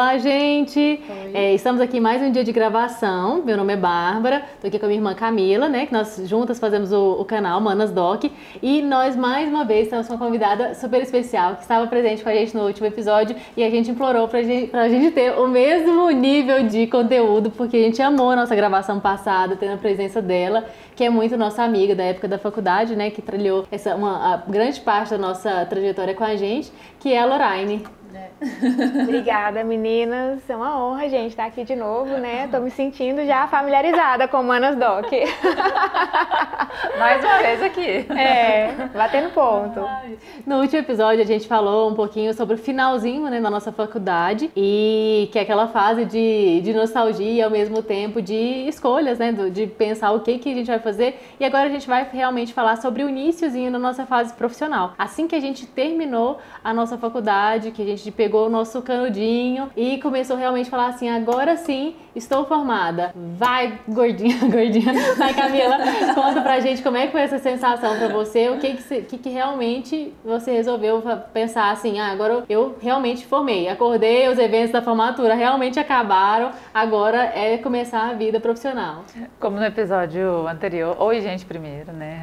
Olá, gente! Estamos aqui em mais um dia de gravação. Meu nome é Bárbara, tô aqui com a minha irmã Camila, né? Que nós juntas fazemos o canal Manas Doc. E nós, mais uma vez, estamos com uma convidada super especial que estava presente com a gente no último episódio e a gente implorou pra gente ter o mesmo nível de conteúdo, porque a gente amou a nossa gravação passada, tendo a presença dela, que é muito nossa amiga da época da faculdade, né? Que trilhou a grande parte da nossa trajetória com a gente, que é a Lorraine. Obrigada, meninas. É uma honra, gente, estar aqui de novo, né? Tô me sentindo já familiarizada com Manas Doc. Mais uma vez aqui. Batendo ponto. No último episódio a gente falou um pouquinho sobre o finalzinho, né, da nossa faculdade, e que é aquela fase de nostalgia e ao mesmo tempo de escolhas, né, de pensar o que a gente vai fazer. E agora a gente vai realmente falar sobre o iniciozinho da nossa fase profissional. Assim que a gente terminou a nossa faculdade, que a gente pegou o nosso canudinho e começou realmente a falar assim, agora sim, estou formada. Vai, gordinha. Vai, Camila, conta pra gente como é que foi essa sensação pra você, o que realmente você resolveu pensar assim, agora eu realmente formei, acordei, os eventos da formatura realmente acabaram, agora é começar a vida profissional. Como no episódio anterior, oi gente primeiro, né?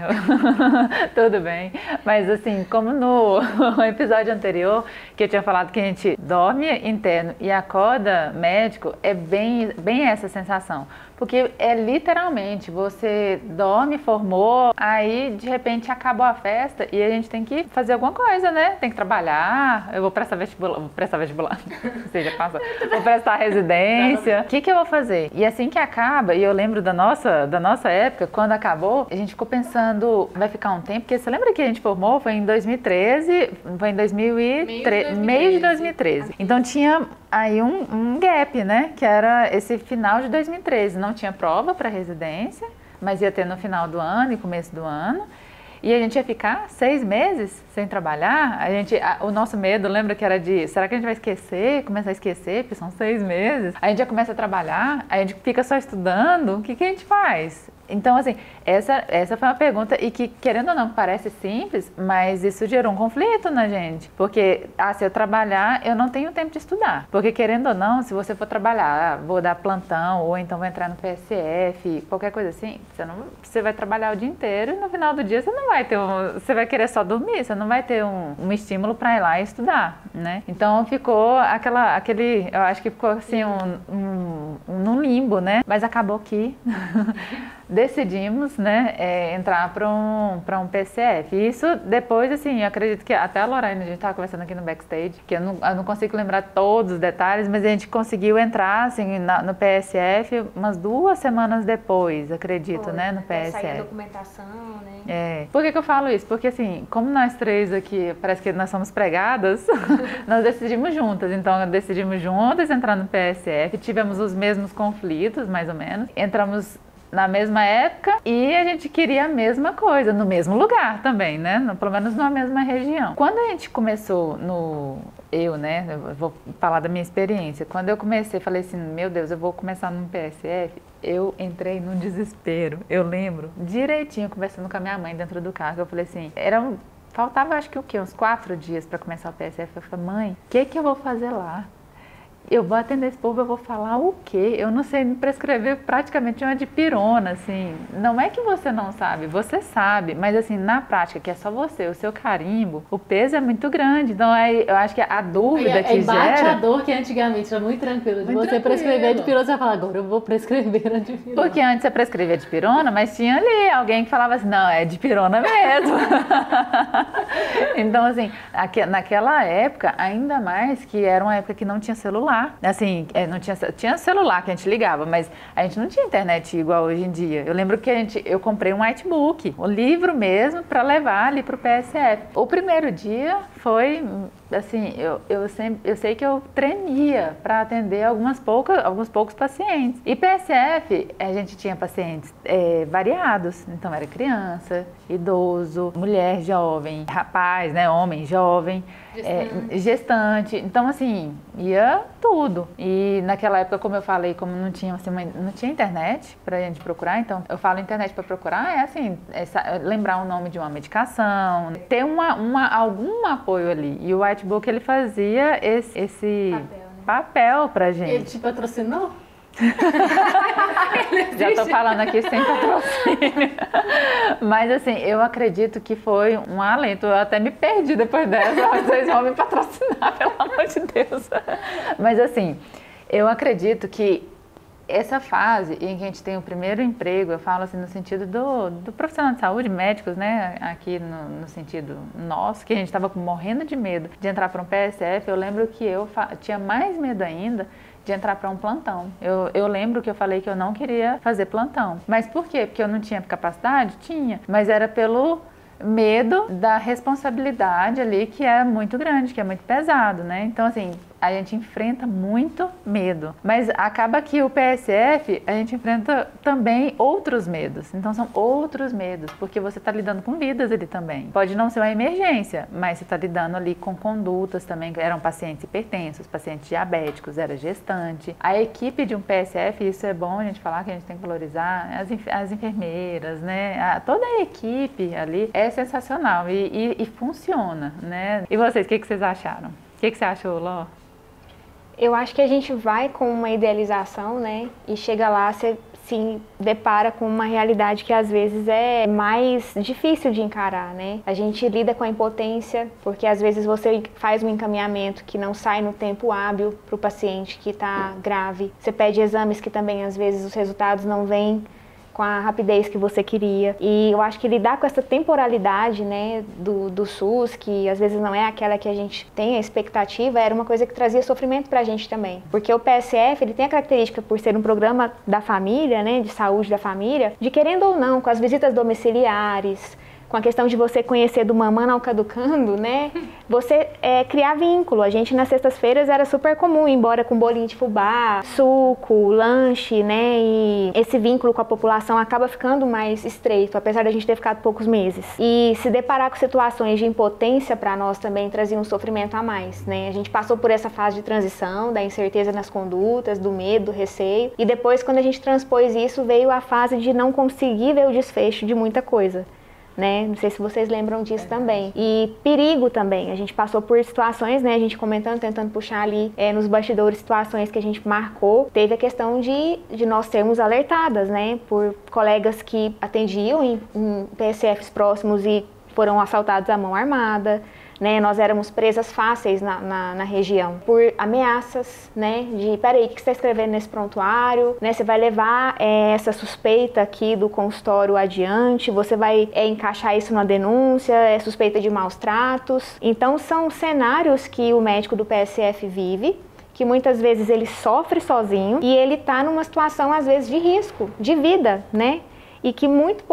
Tudo bem, mas assim, como no episódio anterior, que eu tinha falado que a gente dorme interno e acorda médico, é bem essa sensação. Porque é literalmente, você dorme, formou, aí de repente acabou a festa e a gente tem que fazer alguma coisa, né? Tem que trabalhar, eu vou prestar vestibular, ou seja, vou prestar residência. O que eu vou fazer? E assim que acaba, e eu lembro da nossa época, quando acabou, a gente ficou pensando, vai ficar um tempo, porque você lembra que a gente formou? Foi em 2013, foi em 2013, meio de 2013. Então tinha aí um gap, né? Que era esse final de 2013. Não tinha prova para residência, mas ia ter no final do ano e começo do ano. E a gente ia ficar 6 meses sem trabalhar. O nosso medo, lembra que era de, será que a gente vai esquecer? Começar a esquecer, porque são 6 meses. A gente já começa a trabalhar, a gente fica só estudando. O que a gente faz? Então, assim, essa foi uma pergunta e que, querendo ou não, parece simples, mas isso gerou um conflito na gente. Porque, se eu trabalhar, eu não tenho tempo de estudar. Porque, querendo ou não, se você for trabalhar, vou dar plantão, ou então vou entrar no PSF, qualquer coisa assim, você vai trabalhar o dia inteiro e no final do dia você não vai ter você vai querer só dormir, você não vai ter um estímulo para ir lá e estudar, né? Então, ficou eu acho que ficou assim, num limbo, né? Mas acabou que decidimos, né, entrar para um PSF. E isso depois, assim, eu acredito que até a Lorraine, a gente estava conversando aqui no backstage, que eu não consigo lembrar todos os detalhes, mas a gente conseguiu entrar, assim, no PSF umas 2 semanas depois, acredito, Foi, né, no PSF. Sair a documentação, né? Por que eu falo isso? Porque, assim, como nós três aqui, parece que nós somos pregadas, nós decidimos juntas. Então, decidimos juntas entrar no PSF, tivemos os mesmos conflitos, mais ou menos. Entramos na mesma época e a gente queria a mesma coisa, no mesmo lugar também, né? Pelo menos na mesma região. Quando a gente começou eu vou falar da minha experiência. Quando eu comecei, falei assim, meu Deus, eu vou começar no PSF, eu entrei num desespero. Eu lembro direitinho, conversando com a minha mãe dentro do carro, eu falei assim, faltava acho que uns 4 dias para começar o PSF. Eu falei, mãe, o que eu vou fazer lá? Eu vou atender esse povo, eu vou falar o quê? Eu não sei prescrever praticamente uma dipirona, assim. Não é que você não sabe, você sabe, mas assim, na prática, que é só você, o seu carimbo, o peso é muito grande. Então, eu acho que a dúvida que bate gera... a dor que antigamente era muito tranquilo. De você prescrever a dipirona, você vai falar, agora eu vou prescrever a dipirona. Porque antes você prescrevia a dipirona, mas tinha ali alguém que falava assim, não, é dipirona mesmo. Então, assim, naquela época, ainda mais que era uma época que não tinha celular. Assim, tinha celular que a gente ligava, mas a gente não tinha internet igual hoje em dia. Eu lembro que eu comprei um whitebook, um livro mesmo, para levar ali pro PSF. O primeiro dia foi, assim, eu sei que eu tremia para atender alguns poucos pacientes. E PSF, a gente tinha pacientes variados, então era criança, idoso, mulher jovem, rapaz, né, homem jovem, gestante. Então, assim, ia tudo. E naquela época, como eu falei, como não tinha internet pra gente procurar, então eu falo internet para procurar, lembrar o nome de uma medicação, ter algum apoio ali. E o whitebook, ele fazia esse papel pra gente. Ele te patrocinou? Já tô falando aqui sem patrocínio. Mas assim, eu acredito que foi um alento. Eu até me perdi depois dessa. Vocês vão me patrocinar, pelo amor de Deus. Mas assim, eu acredito que essa fase em que a gente tem o primeiro emprego, eu falo assim no sentido do profissional de saúde, médicos, né? Aqui no sentido nosso, que a gente estava morrendo de medo de entrar para um PSF. Eu lembro que eu tinha mais medo ainda de entrar para um plantão. Eu lembro que eu falei que eu não queria fazer plantão. Mas por quê? Porque eu não tinha capacidade? Tinha. Mas era pelo medo da responsabilidade ali, que é muito grande, que é muito pesado, né? Então, assim, a gente enfrenta muito medo. Mas acaba que o PSF, a gente enfrenta também outros medos. Então, são outros medos, porque você está lidando com vidas ali também. Pode não ser uma emergência, mas você está lidando ali com condutas também, que eram pacientes hipertensos, pacientes diabéticos, era gestante. A equipe de um PSF, isso é bom a gente falar, que a gente tem que valorizar, as enfermeiras, né? Toda a equipe ali é sensacional e funciona, né? E vocês, o que vocês acharam? O que você achou, Ló? Eu acho que a gente vai com uma idealização, né? E chega lá, você se depara com uma realidade que às vezes é mais difícil de encarar, né? A gente lida com a impotência, porque às vezes você faz um encaminhamento que não sai no tempo hábil para o paciente que está grave. Você pede exames que também às vezes os resultados não vêm com a rapidez que você queria. E eu acho que lidar com essa temporalidade, né, do SUS, que às vezes não é aquela que a gente tem a expectativa, era uma coisa que trazia sofrimento pra gente também. Porque o PSF, ele tem a característica, por ser um programa da família, né, de saúde da família, de querendo ou não, com as visitas domiciliares, com a questão de você conhecer do mamando ao caducando, né? Você criar vínculo. A gente nas sextas-feiras era super comum ir embora com bolinho de fubá, suco, lanche, né? E esse vínculo com a população acaba ficando mais estreito, apesar da gente ter ficado poucos meses. E se deparar com situações de impotência para nós também trazia um sofrimento a mais, né? A gente passou por essa fase de transição, da incerteza nas condutas, do medo, do receio. E depois, quando a gente transpôs isso, veio a fase de não conseguir ver o desfecho de muita coisa. Né? Não sei se vocês lembram disso também. E perigo também. A gente passou por situações, né? A gente comentando, tentando puxar ali nos bastidores situações que a gente marcou. Teve a questão de nós sermos alertadas, né? Por colegas que atendiam em PSFs próximos e foram assaltados à mão armada. Né, nós éramos presas fáceis na região por ameaças, né, de peraí, o que você está escrevendo nesse prontuário, né, você vai levar essa suspeita aqui do consultório adiante, você vai encaixar isso na denúncia, suspeita de maus tratos. Então são cenários que o médico do PSF vive, que muitas vezes ele sofre sozinho e ele está numa situação às vezes de risco, de vida, né, e que muito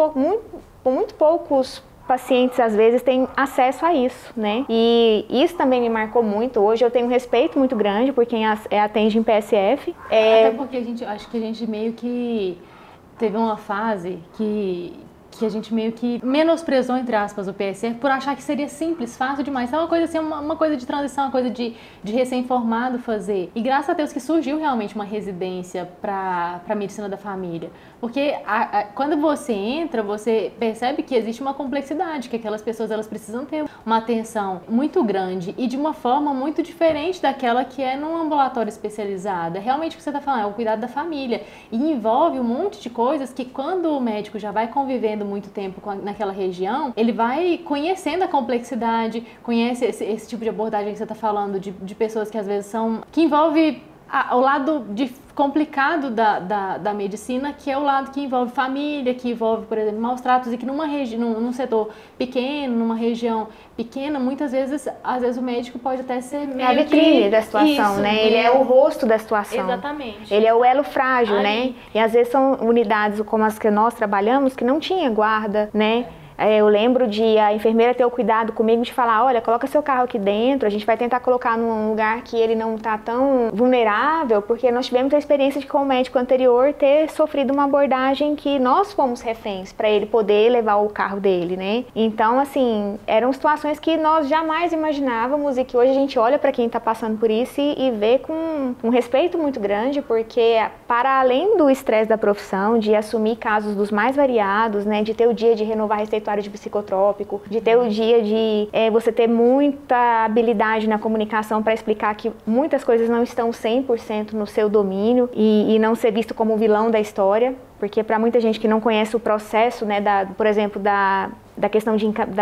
poucos pacientes às vezes têm acesso a isso, né? E isso também me marcou muito. Hoje eu tenho um respeito muito grande por quem atende em PSF. Até porque acho que a gente meio que teve uma fase que a gente meio que menosprezou, entre aspas, o PSF por achar que seria simples, fácil demais. É uma coisa assim, uma coisa de transição, uma coisa de recém-formado fazer. E graças a Deus que surgiu realmente uma residência para medicina da família. Porque quando você entra, você percebe que existe uma complexidade, que aquelas pessoas elas precisam ter uma atenção muito grande e de uma forma muito diferente daquela que é num ambulatório especializado. É realmente o que você está falando, é o cuidado da família. E envolve um monte de coisas que quando o médico já vai convivendo muito tempo naquela região, ele vai conhecendo a complexidade, conhece esse tipo de abordagem que você está falando, de pessoas que às vezes que envolve o lado complicado da medicina, que é o lado que envolve família, que envolve, por exemplo, maus tratos, e que num setor pequeno, numa região pequena, muitas vezes, às vezes o médico pode até ser meio a vitrine da situação, isso, né? Ele é o rosto da situação. Exatamente. Ele é o elo frágil, né? E às vezes são unidades como as que nós trabalhamos que não tinha guarda, né? Eu lembro de a enfermeira ter o cuidado comigo de falar, olha, coloca seu carro aqui dentro, a gente vai tentar colocar num lugar que ele não está tão vulnerável, porque nós tivemos a experiência de com o médico anterior ter sofrido uma abordagem que nós fomos reféns para ele poder levar o carro dele, né? Então, assim, eram situações que nós jamais imaginávamos e que hoje a gente olha para quem está passando por isso e vê com um respeito muito grande, porque para além do estresse da profissão, de assumir casos dos mais variados, né, de ter o dia de renovar a receita receituário de psicotrópico, de ter o dia de você ter muita habilidade na comunicação para explicar que muitas coisas não estão 100% no seu domínio e não ser visto como o vilão da história, porque para muita gente que não conhece o processo, né, por exemplo, da questão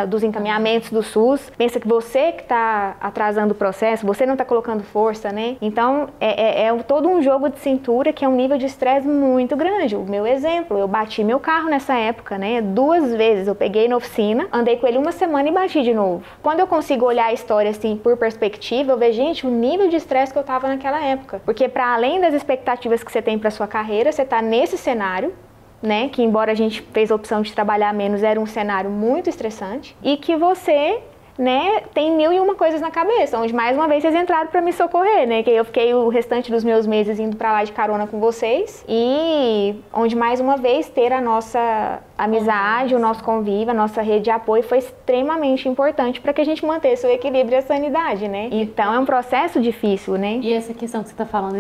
dos encaminhamentos do SUS, pensa que você que está atrasando o processo, você não está colocando força, né? Então, é todo um jogo de cintura que é um nível de estresse muito grande. O meu exemplo, eu bati meu carro nessa época, né? 2 vezes, eu peguei na oficina, andei com ele 1 semana e bati de novo. Quando eu consigo olhar a história assim, por perspectiva, eu vejo, gente, o nível de estresse que eu estava naquela época. Porque para além das expectativas que você tem para sua carreira, você está nesse cenário, né, que embora a gente fez a opção de trabalhar menos, era um cenário muito estressante, e que você, né, tem 1001 coisas na cabeça, onde mais uma vez vocês entraram para me socorrer, né, que eu fiquei o restante dos meus meses indo para lá de carona com vocês, e onde mais uma vez ter a nossa amizade, o nosso convívio, a nossa rede de apoio foi extremamente importante para que a gente mantesse o equilíbrio e a sanidade, né. Então é um processo difícil, né. E essa questão que você está falando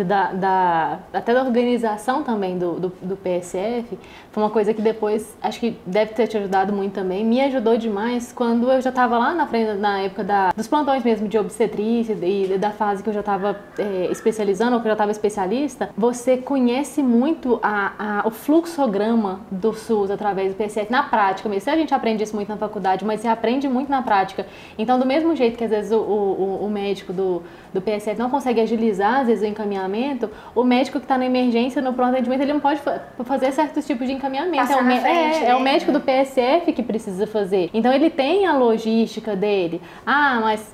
até da organização também do PSF, foi uma coisa que depois, acho que deve ter te ajudado muito também, me ajudou demais quando eu já estava lá na frente, na época dos plantões mesmo de obstetrícia e da fase que eu já estava especializando, ou que eu já estava especialista, você conhece muito o fluxograma do SUS através do PSF, na prática mesmo. A gente aprende isso muito na faculdade, mas você aprende muito na prática. Então, do mesmo jeito que às vezes o médico do PSF não consegue agilizar, às vezes, o encaminhamento, o médico que está na emergência, no pronto atendimento, ele não pode fazer certos tipos de encaminhamento. É o médico do PSF que precisa fazer. Então, ele tem a logística dele. Ah, mas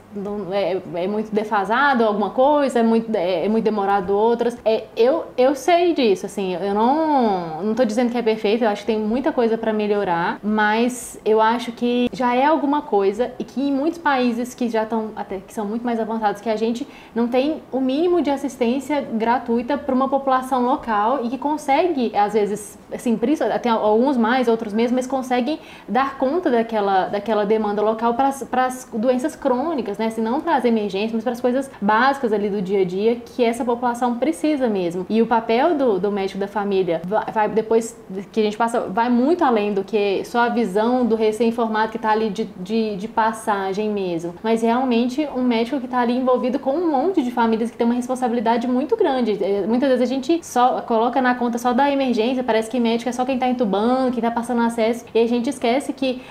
é muito defasado alguma coisa, é muito demorado outras. Eu sei disso, assim, eu não tô dizendo que é perfeito, eu acho que tem muita coisa para melhorar, mas eu acho que já é alguma coisa e que em muitos países que já estão, até que são muito mais avançados que a gente, não tem o mínimo de assistência gratuita para uma população local e que consegue, às vezes, assim, tem alguns mais, outros menos, mas conseguem dar conta daquela demanda local para as doenças crônicas, né? Assim, não para as emergências, mas para as coisas básicas ali do dia a dia que essa população precisa mesmo. E o papel do médico da família vai depois que a gente passa, vai muito além do que só a visão do recém-formado que está ali de passagem mesmo, mas realmente um médico que está ali envolvido com um monte de famílias que tem uma responsabilidade muito grande. Muitas vezes a gente só coloca na conta só da emergência, parece que médico é só quem está entubando, quem está passando acesso, e a gente esquece que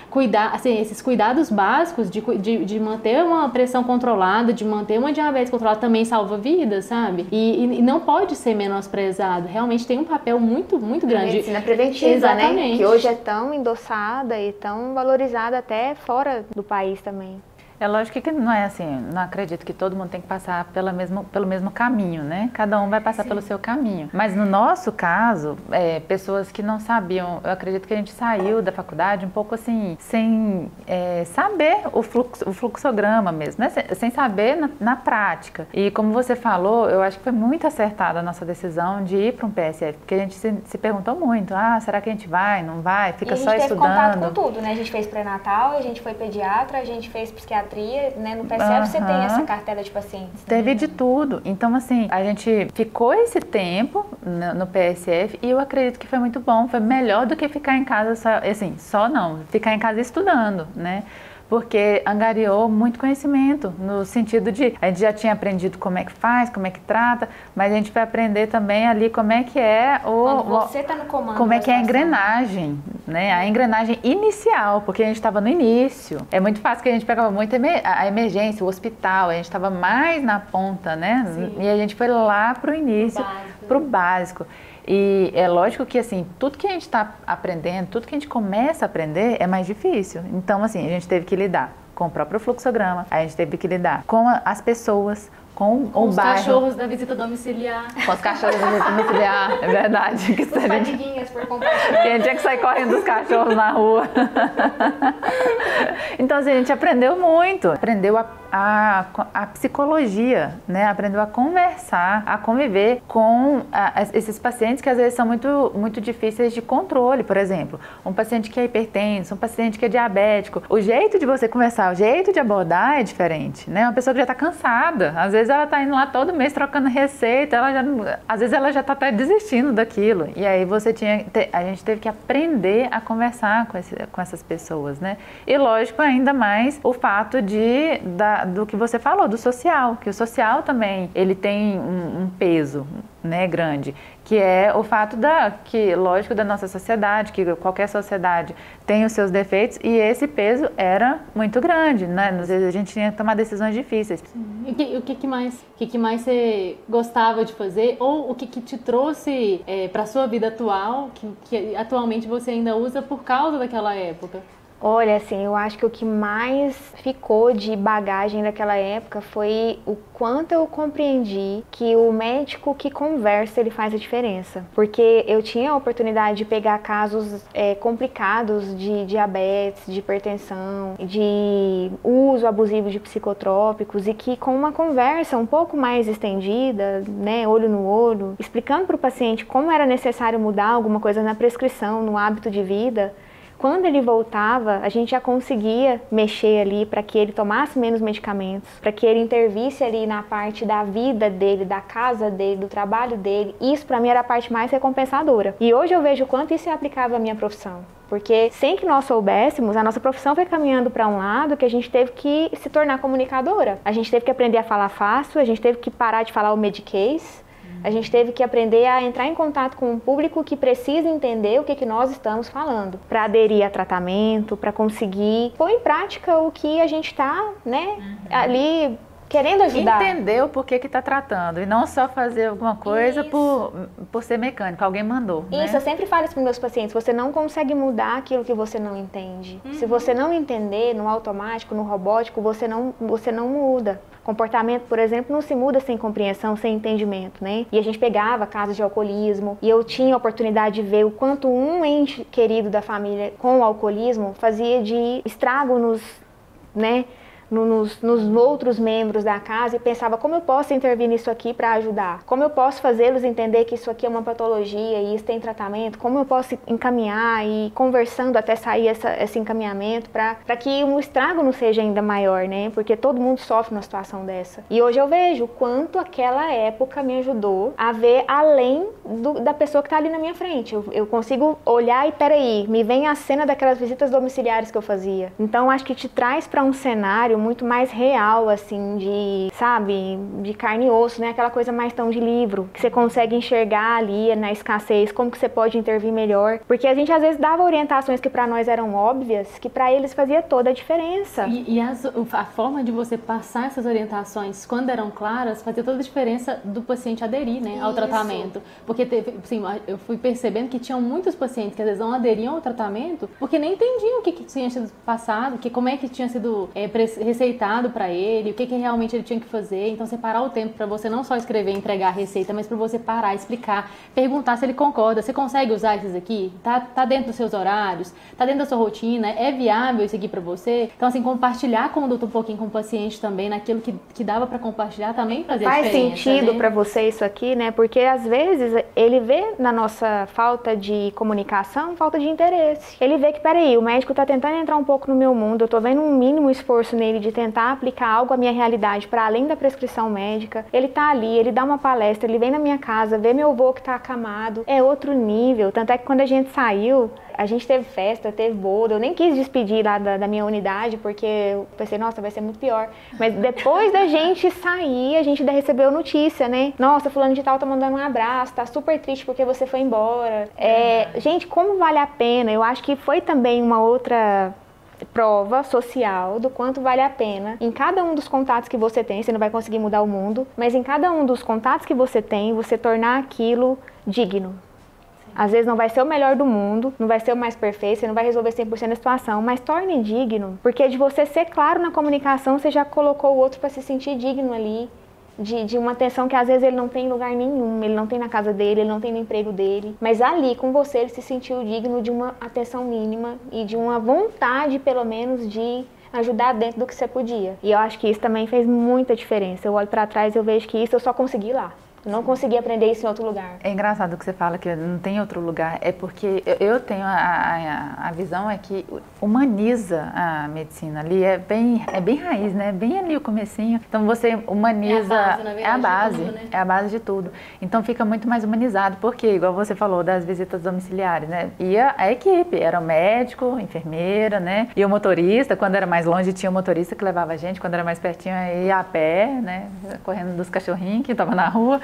esses cuidados básicos de manter uma pressão controlada, de manter uma diabetes controlada também salva vidas, sabe? E não pode ser menosprezado, realmente tem um papel muito, muito grande. A medicina preventiva, exatamente, né? Que hoje é tão endossada e tão valorizada até fora do país também. É lógico que não é assim, não acredito que todo mundo tem que passar pelo mesmo caminho, né? Cada um vai passar pelo seu caminho. Mas no nosso caso, pessoas que não sabiam, eu acredito que a gente saiu da faculdade um pouco assim, sem saber o fluxograma mesmo, né? Sem saber na prática. E como você falou, eu acho que foi muito acertada a nossa decisão de ir para um PSF, porque a gente se perguntou muito, será que a gente vai, não vai, fica só estudando? E a gente teve contato com tudo, né? A gente fez pré-natal, a gente foi pediatra, a gente fez psiquiatria, né? No PSF você tem essa cartela de pacientes. Teve de tudo. Então, assim, a gente ficou esse tempo no PSF e eu acredito que foi muito bom. Foi melhor do que ficar em casa ficar em casa estudando, né? Porque angariou muito conhecimento, no sentido de, a gente já tinha aprendido como é que faz, como é que trata, mas a gente vai aprender também ali como é que é quando você tá no comando, como é que é a engrenagem, né? A engrenagem inicial, porque a gente estava no início. É muito fácil que a gente pegava muito a emergência, o hospital, a gente estava mais na ponta, né? Sim. E a gente foi lá pro início, pro básico. E é lógico que, assim, tudo que a gente está aprendendo, tudo que a gente começa a aprender é mais difícil. Então, assim, a gente teve que lidar com o próprio fluxograma, a gente teve que lidar com as pessoas, com o os bairro. Cachorros da visita domiciliar. Com os cachorros da visita domiciliar, é verdade. Que os fadiguinhas por compartilhar. Que a gente tinha que sair correndo dos cachorros na rua. Então, assim, a gente aprendeu muito. Aprendeu a a psicologia, né? Aprendeu a conversar, a conviver com esses pacientes que às vezes são muito difíceis de controle. Por exemplo, um paciente que é hipertenso, um paciente que é diabético. O jeito de você conversar, o jeito de abordar é diferente, né? Uma pessoa que já está cansada, às vezes ela está indo lá todo mês trocando receita, às vezes ela já está até desistindo daquilo. E aí a gente teve que aprender a conversar com essas pessoas, né? E lógico, ainda mais o fato do que você falou, do social, que o social também, ele tem um peso, né, grande, que é o fato lógico, da nossa sociedade, que qualquer sociedade tem os seus defeitos, e esse peso era muito grande, né? Às vezes a gente tinha que tomar decisões difíceis. E o que mais você gostava de fazer, ou o que te trouxe para a sua vida atual, que atualmente você ainda usa por causa daquela época? Olha, assim, eu acho que o que mais ficou de bagagem daquela época foi o quanto eu compreendi que o médico que conversa, ele faz a diferença. Porque eu tinha a oportunidade de pegar casos complicados de diabetes, de hipertensão, de uso abusivo de psicotrópicos, e que com uma conversa um pouco mais estendida, né, olho no olho, explicando para o paciente como era necessário mudar alguma coisa na prescrição, no hábito de vida, quando ele voltava, a gente já conseguia mexer ali para que ele tomasse menos medicamentos, para que ele intervisse ali na parte da vida dele, da casa dele, do trabalho dele. Isso para mim era a parte mais recompensadora. E hoje eu vejo o quanto isso é aplicável à minha profissão. Porque sem que nós soubéssemos, a nossa profissão foi caminhando para um lado que a gente teve que se tornar comunicadora. A gente teve que aprender a falar fácil, a gente teve que parar de falar o mediquês. A gente teve que aprender a entrar em contato com um público que precisa entender o que nós estamos falando, para aderir a tratamento, para conseguir pôr em prática o que a gente está, né, ali querendo ajudar. Entender o porquê que está tratando e não só fazer alguma coisa por ser mecânico, alguém mandou. Isso, eu sempre falo isso para os meus pacientes, você não consegue mudar aquilo que você não entende. Se você não entender no automático, no robótico, você não muda. Comportamento, por exemplo, não se muda sem compreensão, sem entendimento, né? E a gente pegava casos de alcoolismo e eu tinha a oportunidade de ver o quanto um ente querido da família com o alcoolismo fazia de estrago nos outros membros da casa, e pensava como eu posso intervir nisso aqui para ajudar, como eu posso fazê-los entender que isso aqui é uma patologia e isso tem tratamento, como eu posso encaminhar e conversando até sair esse encaminhamento para que o estrago não seja ainda maior, né? Porque todo mundo sofre numa situação dessa. E hoje eu vejo o quanto aquela época me ajudou a ver além da pessoa que está ali na minha frente. Eu consigo olhar e peraí, me vem a cena daquelas visitas domiciliares que eu fazia. Então acho que te traz para um cenário muito mais real, assim, de carne e osso, né? Aquela coisa mais tão de livro, que você consegue enxergar ali na escassez, como que você pode intervir melhor. Porque a gente às vezes dava orientações que para nós eram óbvias, que para eles fazia toda a diferença. E a forma de você passar essas orientações, quando eram claras, fazia toda a diferença do paciente aderir, né, ao tratamento. Porque assim, eu fui percebendo que tinham muitos pacientes que às vezes não aderiam ao tratamento porque nem entendiam o que tinha sido passado, como é que tinha sido receitado para ele, o que realmente ele tinha que fazer. Então, separar o tempo para você não só escrever e entregar a receita, mas para você parar, explicar, perguntar se ele concorda, você consegue usar esses aqui? Tá dentro dos seus horários? Tá dentro da sua rotina? É viável isso aqui para você? Então, assim, compartilhar a conduta um pouquinho com o paciente também, naquilo que dava para compartilhar também fazia diferença. Faz sentido, né? Para você isso aqui, né? Porque às vezes ele vê na nossa falta de comunicação, falta de interesse. Ele vê que, peraí, o médico tá tentando entrar um pouco no meu mundo, eu tô vendo um mínimo esforço nele de tentar aplicar algo à minha realidade para além da prescrição médica. Ele tá ali, ele dá uma palestra, ele vem na minha casa, vê meu avô que tá acamado. É outro nível. Tanto é que quando a gente saiu, a gente teve festa, teve bolo. Eu nem quis despedir lá da minha unidade, porque eu pensei, nossa, vai ser muito pior. Mas depois da gente sair, a gente ainda recebeu notícia, né? Nossa, fulano de tal tá mandando um abraço, tá super triste porque você foi embora. Gente, como vale a pena? Eu acho que foi também uma outra prova social do quanto vale a pena em cada um dos contatos que você tem. Você não vai conseguir mudar o mundo, mas em cada um dos contatos que você tem, você tornar aquilo digno. Às vezes não vai ser o melhor do mundo, não vai ser o mais perfeito, você não vai resolver 100% da situação, mas torne digno, porque de você ser claro na comunicação, você já colocou o outro para se sentir digno ali, de uma atenção que às vezes ele não tem em lugar nenhum, ele não tem na casa dele, ele não tem no emprego dele, mas ali com você ele se sentiu digno de uma atenção mínima e de uma vontade pelo menos de ajudar dentro do que você podia. E eu acho que isso também fez muita diferença. Eu olho para trás e eu vejo que isso eu só consegui lá. Eu não consegui aprender isso em outro lugar. É engraçado que você fala que não tem outro lugar. É porque eu tenho a visão é que humaniza a medicina ali. É bem raiz, né? Bem ali o comecinho. Então você humaniza... É a base, na verdade, é a base, de tudo, né? é a base de tudo. Então fica muito mais humanizado. Porque, igual você falou, das visitas domiciliares, né? Ia a equipe. Era o médico, enfermeira, né? E o motorista. Quando era mais longe, tinha o motorista que levava a gente. Quando era mais pertinho, ia a pé, né? Correndo dos cachorrinhos que estavam na rua.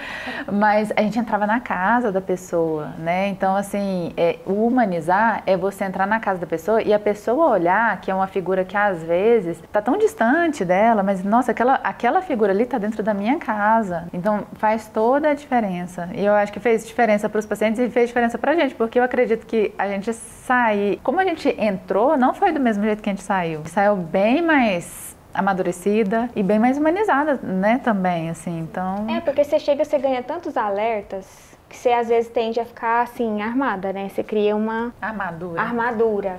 Mas a gente entrava na casa da pessoa, né? Então, assim, o humanizar é você entrar na casa da pessoa e a pessoa olhar que é uma figura que às vezes tá tão distante dela, mas nossa, aquela figura ali tá dentro da minha casa. Então, faz toda a diferença. E eu acho que fez diferença para os pacientes e fez diferença pra gente, porque eu acredito que a gente como a gente entrou, não foi do mesmo jeito que a gente saiu. Saiu bem mais amadurecida e bem mais humanizada, né, também, assim, então... Porque você ganha tantos alertas que você às vezes tende a ficar, assim, armada, né? Você cria uma... Armadura.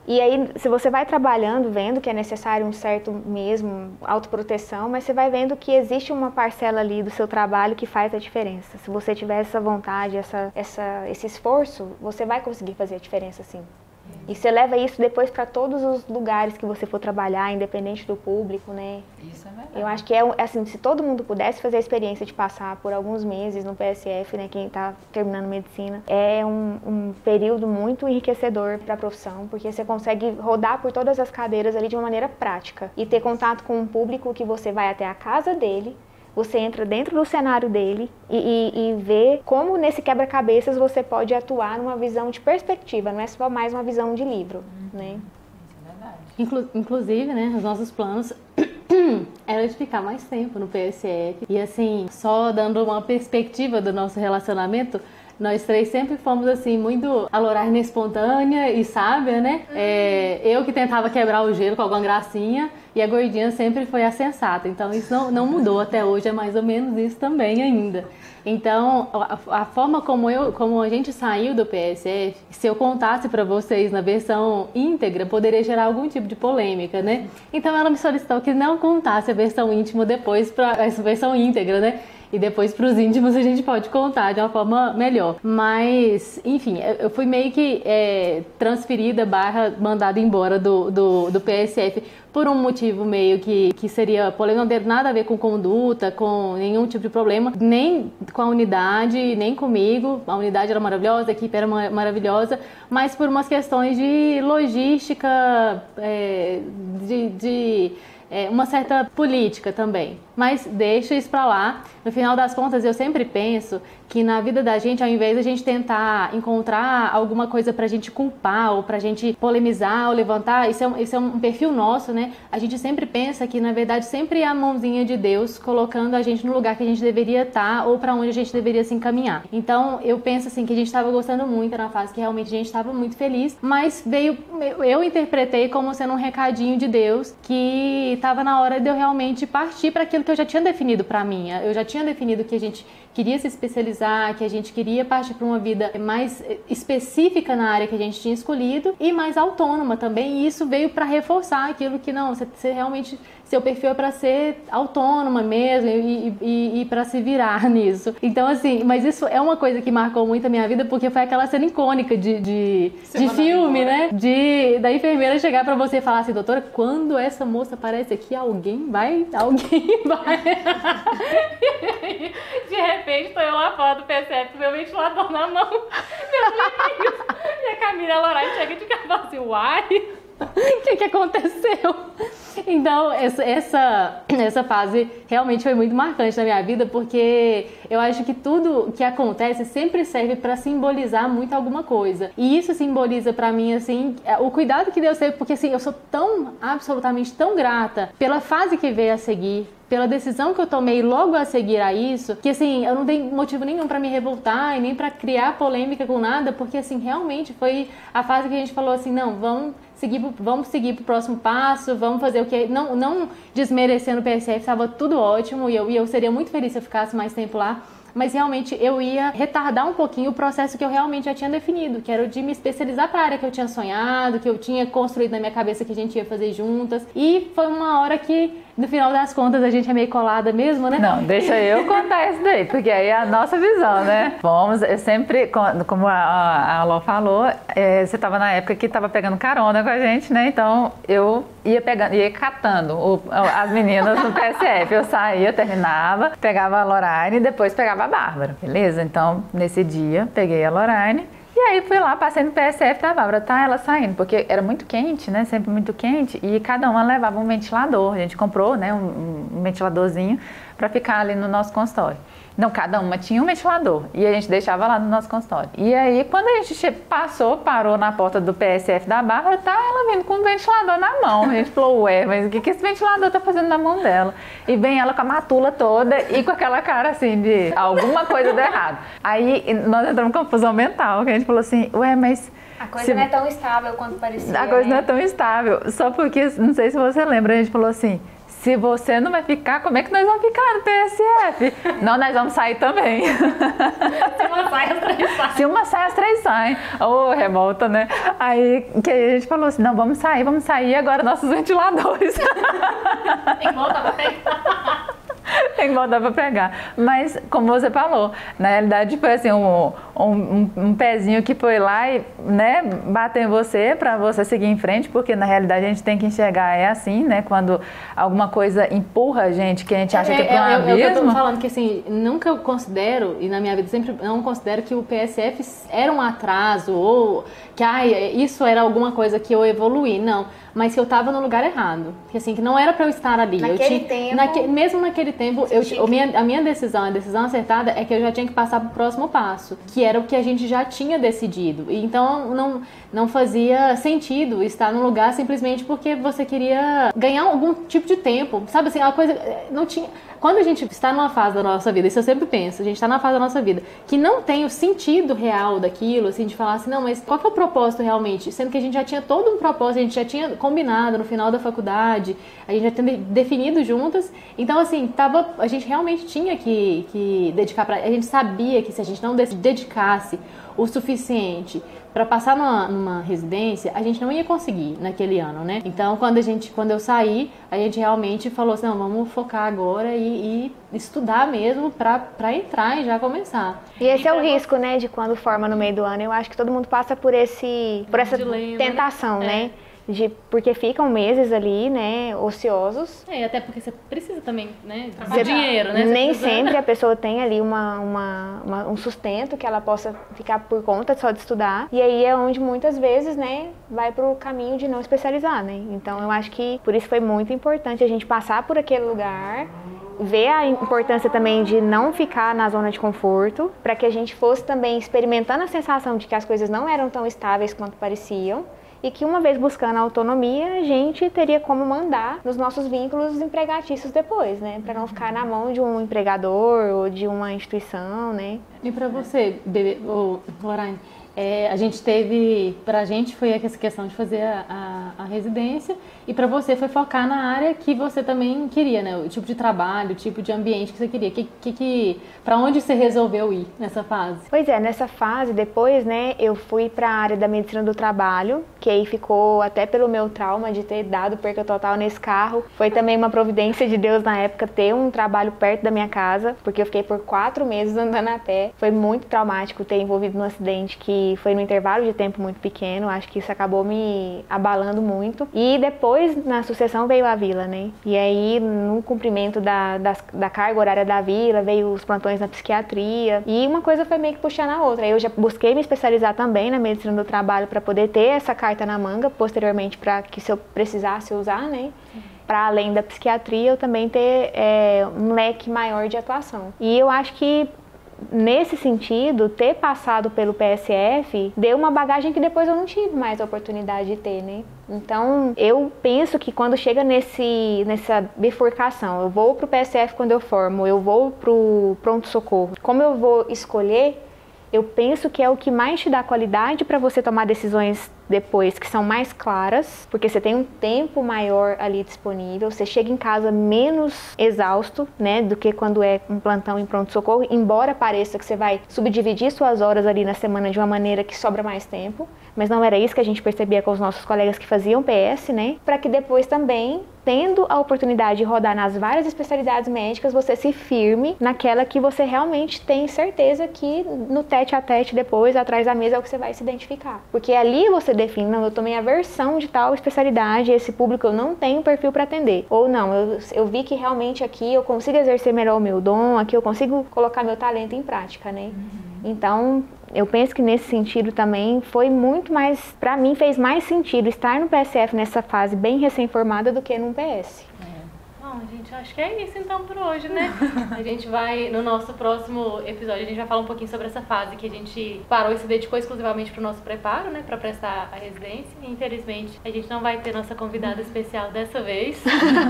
E aí, se você vai trabalhando, vendo que é necessário um certo mesmo autoproteção, mas você vai vendo que existe uma parcela ali do seu trabalho que faz a diferença. Se você tiver essa vontade, esse esforço, você vai conseguir fazer a diferença, sim. E você leva isso depois para todos os lugares que você for trabalhar, independente do público, né? Isso é verdade. Eu acho que assim, se todo mundo pudesse fazer a experiência de passar por alguns meses no PSF, né, quem está terminando medicina, é um período muito enriquecedor para a profissão, porque você consegue rodar por todas as cadeiras ali de uma maneira prática e ter contato com um público que você vai até a casa dele. Você entra dentro do cenário dele e vê como nesse quebra-cabeças você pode atuar numa visão de perspectiva, não é só mais uma visão de livro, né? Isso é verdade. Inclusive, né, os nossos planos era de ficar mais tempo no PSF. E assim, só dando uma perspectiva do nosso relacionamento, nós três sempre fomos assim, muito alorarina espontânea e sábia, né? Eu que tentava quebrar o gelo com alguma gracinha e a gordinha sempre foi a sensata. Então isso não mudou até hoje, é mais ou menos isso também ainda. Então, a forma como a gente saiu do PSF, se eu contasse para vocês na versão íntegra, poderia gerar algum tipo de polêmica, né? Então ela me solicitou que não contasse a versão íntima depois para essa versão íntegra, né? E depois para os íntimos a gente pode contar de uma forma melhor. Mas, enfim, eu fui meio que transferida / mandada embora do PSF por um motivo meio que seria polêmico, não ter nada a ver com conduta, com nenhum tipo de problema, nem com a unidade, nem comigo. A unidade era maravilhosa, a equipe era maravilhosa, mas por umas questões de logística, uma certa política também. Mas deixa isso pra lá. No final das contas, eu sempre penso que na vida da gente, ao invés de a gente tentar encontrar alguma coisa pra gente culpar, ou pra gente polemizar, ou levantar, isso é um perfil nosso, né? A gente sempre pensa que, na verdade, sempre é a mãozinha de Deus colocando a gente no lugar que a gente deveria estar, ou pra onde a gente deveria se encaminhar. Então, eu penso assim, que a gente tava gostando muito, era uma fase que realmente a gente tava muito feliz, mas eu interpretei como sendo um recadinho de Deus, que tava na hora de eu realmente partir para aquilo que eu já tinha definido para mim. Eu já tinha definido que a gente queria se especializar, que a gente queria partir para uma vida mais específica na área que a gente tinha escolhido e mais autônoma também. E isso veio para reforçar aquilo que não, você realmente, seu perfil é para ser autônoma mesmo e para se virar nisso. Então, assim, mas isso é uma coisa que marcou muito a minha vida, porque foi aquela cena icônica de filme, né? Da enfermeira chegar para você e falar assim, doutora, quando essa moça aparece aqui, alguém vai. De repente, tô eu lá fora do PSF com meu ventilador na mão. E a Camila Lorais chega de cá e fala assim, uai, o que aconteceu? Então, essa fase realmente foi muito marcante na minha vida, porque eu acho que tudo que acontece sempre serve para simbolizar muito alguma coisa. E isso simboliza para mim, assim, o cuidado que Deus teve, porque assim, eu sou absolutamente tão grata pela fase que veio a seguir, pela decisão que eu tomei logo a seguir a isso, que assim, eu não tenho motivo nenhum para me revoltar e nem para criar polêmica com nada, porque assim, realmente foi a fase que a gente falou assim, não, vamos seguir pro próximo passo, vamos fazer o que... Não desmerecendo o PSF, estava tudo ótimo e eu seria muito feliz se eu ficasse mais tempo lá, mas realmente eu ia retardar um pouquinho o processo que eu realmente já tinha definido, que era o de me especializar para a área que eu tinha sonhado, que eu tinha construído na minha cabeça que a gente ia fazer juntas. E foi uma hora que, no final das contas, a gente é meio colada mesmo, né? Não, deixa eu contar isso daí, porque aí é a nossa visão, né? Eu sempre, como a Alô falou, você estava na época que estava pegando carona com a gente, né? Então eu ia catando as meninas no PSF. Eu saía, terminava, pegava a Lorraine e depois pegava a Bárbara, beleza? Então, nesse dia, peguei a Lorraine. E aí fui lá, passei no PSF da Bárbara, tá ela saindo, porque era muito quente, né, sempre muito quente, e cada uma levava um ventilador. A gente comprou, né, um ventiladorzinho para ficar ali no nosso consultório. Não, cada uma tinha um ventilador e a gente deixava lá no nosso consultório. E aí, quando a gente parou na porta do PSF da Bárbara, tá ela vindo com um ventilador na mão. A gente falou, ué, mas o que esse ventilador tá fazendo na mão dela? E vem ela com a matula toda e com aquela cara assim de alguma coisa deu errado. Aí nós entramos em confusão mental, que a gente falou assim, ué, mas... A coisa não é tão estável quanto parecia. A coisa não é tão estável. Só porque, não sei se você lembra, a gente falou assim, se você não vai ficar, como é que nós vamos ficar no PSF? Não, nós vamos sair também. Se uma sai, as três saem. Se uma sai, as três saem. Ô, revolta, né? Aí que a gente falou assim, não, vamos sair agora nossos ventiladores. Tem que voltar pra pegar. Tem que voltar pra pegar. Mas, como você falou, na realidade foi assim, um pezinho que foi lá e, né, bateu em você pra você seguir em frente, porque na realidade a gente tem que enxergar, é assim, né, quando alguma coisa empurra a gente, que a gente acha que é pro abismo. Eu tô falando que assim, nunca considero, e na minha vida sempre não considero que o PSF era um atraso, ou que isso era alguma coisa que eu evoluí, não. Mas que eu tava no lugar errado. Que assim, que não era pra eu estar ali. Mesmo naquele tempo, a minha decisão, a decisão acertada é que eu já tinha que passar pro próximo passo. Que era o que a gente já tinha decidido. E então não fazia sentido estar num lugar simplesmente porque você queria ganhar algum tipo de tempo. Sabe assim, uma coisa não tinha... Quando a gente está numa fase da nossa vida, isso eu sempre penso, a gente está numa fase da nossa vida que não tem o sentido real daquilo, assim, de falar assim, não, mas qual que é o propósito realmente? Sendo que a gente já tinha todo um propósito, a gente já tinha combinado no final da faculdade, a gente já tinha definido juntas, então assim, a gente realmente tinha que dedicar a gente sabia que se a gente não dedicasse o suficiente para passar numa residência, a gente não ia conseguir naquele ano, né? Então, quando eu saí, a gente realmente falou assim, não, vamos focar agora e estudar mesmo para entrar e já começar. E esse é o risco, né, de quando forma no meio do ano. Eu acho que todo mundo passa por essa dilema, tentação, né? Porque ficam meses ali, né, ociosos. Até porque você precisa também, né, de dinheiro, né? Nem sempre a pessoa tem ali um sustento que ela possa ficar por conta só de estudar. E aí é onde muitas vezes, né, vai pro caminho de não especializar, né? Então eu acho que por isso foi muito importante a gente passar por aquele lugar, ver a importância também de não ficar na zona de conforto, para que a gente fosse também experimentando a sensação de que as coisas não eram tão estáveis quanto pareciam. E que uma vez buscando a autonomia, a gente teria como mandar nos nossos vínculos empregatícios depois, né? Para não ficar na mão de um empregador ou de uma instituição, né? E para você, Lorraine, pra gente foi essa questão de fazer a residência e pra você foi focar na área que você também queria, né? O tipo de trabalho, o tipo de ambiente que você queria. Pra onde você resolveu ir nessa fase? Pois é, nessa fase depois, né, eu fui pra área da medicina do trabalho, que aí ficou até pelo meu trauma de ter dado perca total nesse carro. Foi também uma providência de Deus na época ter um trabalho perto da minha casa, porque eu fiquei por 4 meses andando a pé. Foi muito traumático ter envolvido num acidente que foi no intervalo de tempo muito pequeno, acho que isso acabou me abalando muito. E depois, na sucessão, veio a vila, né? E aí, no cumprimento da carga horária da vila, veio os plantões na psiquiatria, e uma coisa foi meio que puxando a outra. Aí eu já busquei me especializar também na medicina do trabalho para poder ter essa carta na manga, posteriormente, para que se eu precisasse usar, né? Para além da psiquiatria, eu também ter um leque maior de atuação. E eu acho que nesse sentido, ter passado pelo PSF deu uma bagagem que depois eu não tive mais a oportunidade de ter, né? Então, eu penso que quando chega nessa bifurcação, eu vou pro PSF quando eu formo, eu vou pro pronto-socorro, como eu vou escolher, eu penso que é o que mais te dá qualidade para você tomar decisões depois que são mais claras, porque você tem um tempo maior ali disponível, você chega em casa menos exausto, né, do que quando é um plantão em pronto-socorro, embora pareça que você vai subdividir suas horas ali na semana de uma maneira que sobra mais tempo, mas não era isso que a gente percebia com os nossos colegas que faziam PS, né, para que depois também, tendo a oportunidade de rodar nas várias especialidades médicas, você se firme naquela que você realmente tem certeza que no tete a tete depois, atrás da mesa, é o que você vai se identificar. Porque ali você define, não, eu tomei a versão de tal especialidade, esse público eu não tenho perfil para atender. Ou não, eu vi que realmente aqui eu consigo exercer melhor o meu dom, aqui eu consigo colocar meu talento em prática, né? Então, eu penso que nesse sentido também foi muito mais, para mim fez mais sentido estar no PSF nessa fase bem recém-formada do que num PS. Bom, gente, acho que é isso então por hoje, né? A gente vai, no nosso próximo episódio, a gente vai falar um pouquinho sobre essa fase que a gente parou e se dedicou exclusivamente pro nosso preparo, né? Pra prestar a residência. E, infelizmente, a gente não vai ter nossa convidada especial dessa vez.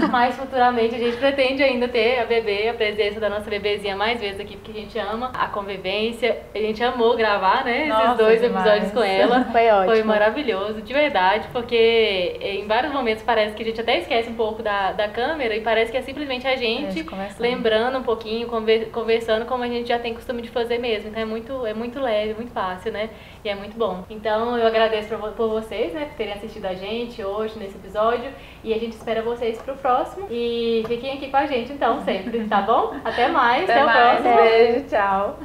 Mas futuramente a gente pretende ainda ter a bebê, a presença da nossa bebezinha mais vezes aqui, porque a gente ama a convivência. A gente amou gravar, né? Esses 2 episódios com ela. Foi ótimo. Foi maravilhoso, de verdade, porque em vários momentos parece que a gente até esquece um pouco da câmera e parece que é simplesmente a gente lembrando um pouquinho, conversando como a gente já tem costume de fazer mesmo. Então é muito leve, muito fácil, né? E é muito bom. Então eu agradeço por vocês, né, por terem assistido a gente hoje nesse episódio. E a gente espera vocês pro próximo. E fiquem aqui com a gente então, sempre, tá bom? Até mais, até o próximo. Beijo, tchau.